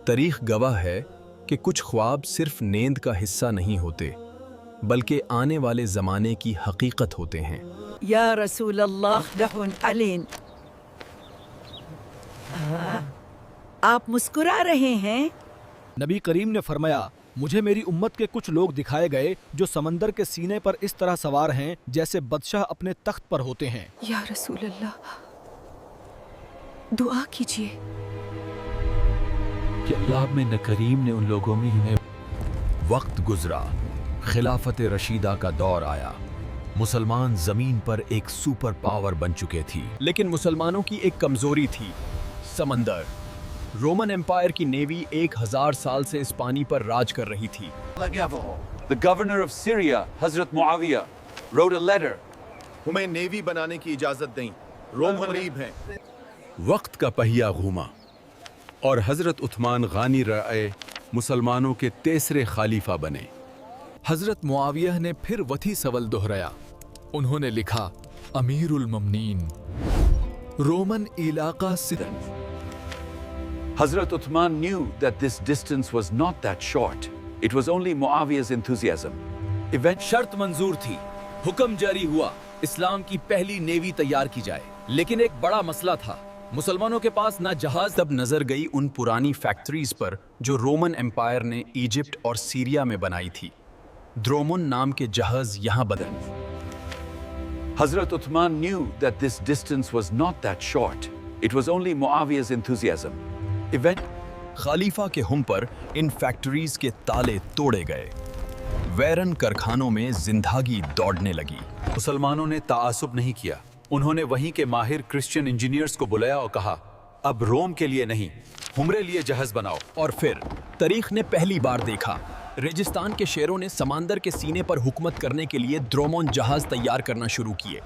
تاریخ گواہ ہے کہ کچھ خواب صرف نیند کا حصہ نہیں ہوتے بلکہ آنے والے زمانے کی حقیقت ہوتے ہیں۔ یا رسول اللہ لہن علین، آپ مسکرا رہے ہیں؟ نبی کریم نے فرمایا، مجھے میری امت کے کچھ لوگ دکھائے گئے جو سمندر کے سینے پر اس طرح سوار ہیں جیسے بادشاہ اپنے تخت پر ہوتے ہیں۔ یا رسول اللہ، دعا کیجیے کہ اللہ میں کریم نے ان لوگوں میں ہمیں۔ وقت گزرا، خلافت رشیدہ کا دور آیا، مسلمان زمین پر ایک سپر پاور بن چکے تھی، لیکن مسلمانوں کی ایک کمزوری تھی، سمندر۔ رومن امپائر کی نیوی 1000 سال سے اس پانی پر راج کر رہی تھی۔ The governor of Syria, Hazrat Muawiyah, wrote a letter. ہمیں نیوی بنانے کی اجازت دیں، روم قریب ہیں۔ وقت کا پہیہ گھوما اور حضرت عثمان غانی رائے مسلمانوں کے تیسرے خلیفہ بنے۔ حضرت معاویہ نے پھر وہی سوال دہرایا۔ انہوں نے لکھا، امیر المومنین، رومن علاقہ Sadan. Hazrat Uthman knew that this distance was not that short. It was only Muawiyah's enthusiasm. شرط منظور تھی، حکم جاری ہوا، اسلام کی پہلی نیوی تیار کی جائے، لیکن ایک بڑا مسئلہ تھا، مسلمانوں کے پاس نہ جہاز۔ تب نظر گئی ان پرانی فیکٹریز پر جو رومن امپائر نے ایجپٹ اور سیریا میں بنائی تھی۔ درومن نام کے جہاز یہاں بدل۔ Hazrat Uthman knew that this distance was not that short. It was only Muawiyah's enthusiasm. خلیفہ کے ہم پر ان فیکٹریز کے تالے توڑے گئے، ویرن کارخانوں میں زندگی دوڑنے لگی۔ مسلمانوں نے تعصب نہیں کیا، انہوں نے وہیں کے ماہر کرسچین انجینئرز کو بلایا اور کہا، اب روم کے لیے نہیں، ہمارے لیے جہاز بناؤ۔ اور پھر تاریخ نے پہلی بار دیکھا، ریگستان کے شیروں نے سمندر کے سینے پر حکومت کرنے کے لیے درومن جہاز تیار کرنا شروع کیے۔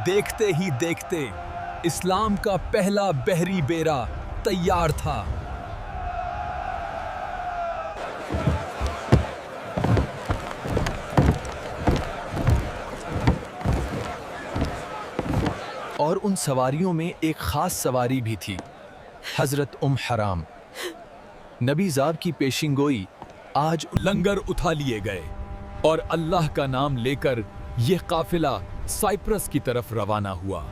دیکھتے ہی دیکھتے اسلام کا پہلا بحری بیڑا تیار تھا۔ اور ان سواریوں میں ایک خاص سواری بھی تھی، حضرت حرام۔ نبی زاد کی پیشن گوئی آج لنگر اٹھا لیے گئے اور اللہ کا نام لے کر یہ قافلہ سائپرس کی طرف روانہ ہوا۔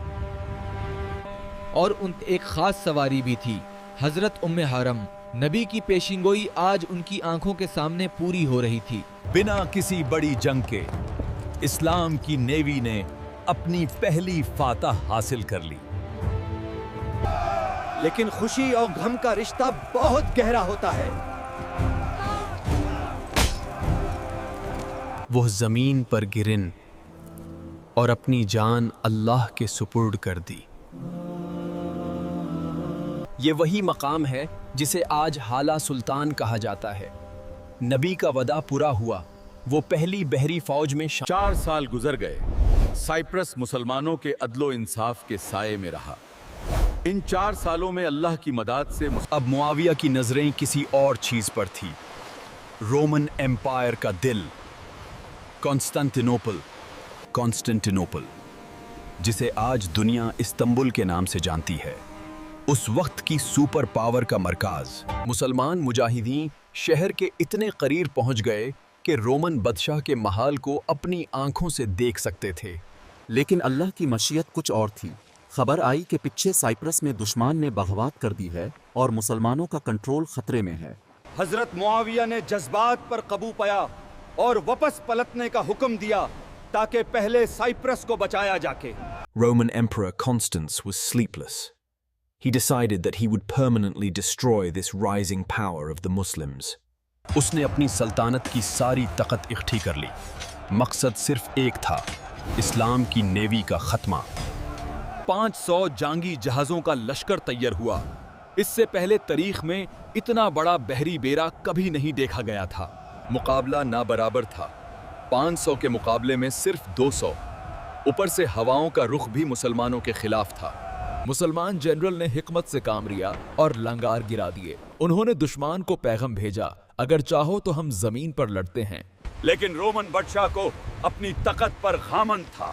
اور ان ایک خاص سواری بھی تھی، حضرت حرم۔ نبی کی پیشن گوئی آج ان کی آنکھوں کے سامنے پوری ہو رہی تھی۔ بنا کسی بڑی جنگ کے اسلام کی نیوی نے اپنی پہلی فاتح حاصل کر لی۔ لیکن خوشی اور غم کا رشتہ بہت گہرا ہوتا ہے۔ وہ زمین پر گرن اور اپنی جان اللہ کے سپرد کر دی۔ یہ وہی مقام ہے جسے آج حالہ سلطان کہا جاتا ہے۔ نبی کا وعدہ پورا ہوا، وہ پہلی بحری فوج میں 4 سال گزر گئے، سائپرس مسلمانوں کے عدل و انصاف کے سائے میں رہا۔ ان 4 سالوں میں اللہ کی مدد سے اب معاویہ کی نظریں کسی اور چیز پر تھی، رومن امپائر کا دل، کانسٹنٹینوپل، جسے آج دنیا استنبول کے نام سے جانتی ہے، اس وقت کی سپر پاور کا مرکز۔ مسلمان مجاہدین شہر کے اتنے قریب پہنچ گئے کہ رومن بادشاہ کے محل کو اپنی آنکھوں سے دیکھ سکتے تھے۔ لیکن اللہ کی مشیت کچھ اور تھی۔ خبر آئی کہ پیچھے سائپرس میں دشمن نے بغاوت کر دی ہے اور مسلمانوں کا کنٹرول خطرے میں ہے۔ حضرت معاویہ نے جذبات پر قابو پایا اور واپس پلٹنے کا حکم دیا تاکہ پہلے سائپرس کو بچایا جاکے۔ Roman Emperor Constans was sleepless. He decided that he would permanently destroy this rising power of the Muslims. اس نے اپنی سلطنت کی ساری طاقت اکٹھی کر لی، مقصد صرف ایک تھا، اسلام کی نیوی کا خاتمہ۔ 500 جنگی جہازوں کا لشکر تیار ہوا۔ اس سے پہلے تاریخ میں اتنا بڑا بحری بیڑا کبھی نہیں دیکھا گیا تھا۔ مقابلہ نابرابر تھا، 500 کے مقابلے میں صرف 200۔ اوپر سے ہواؤں کا رخ بھی مسلمانوں کے خلاف تھا۔ مسلمان جنرل نے حکمت سے کام لیا اور لنگار گرا دیے۔ انہوں نے دشمن کو پیغام بھیجا، اگر چاہو تو ہم زمین پر لڑتے ہیں۔ لیکن رومن بادشاہ کو اپنی طاقت پر غامند تھا۔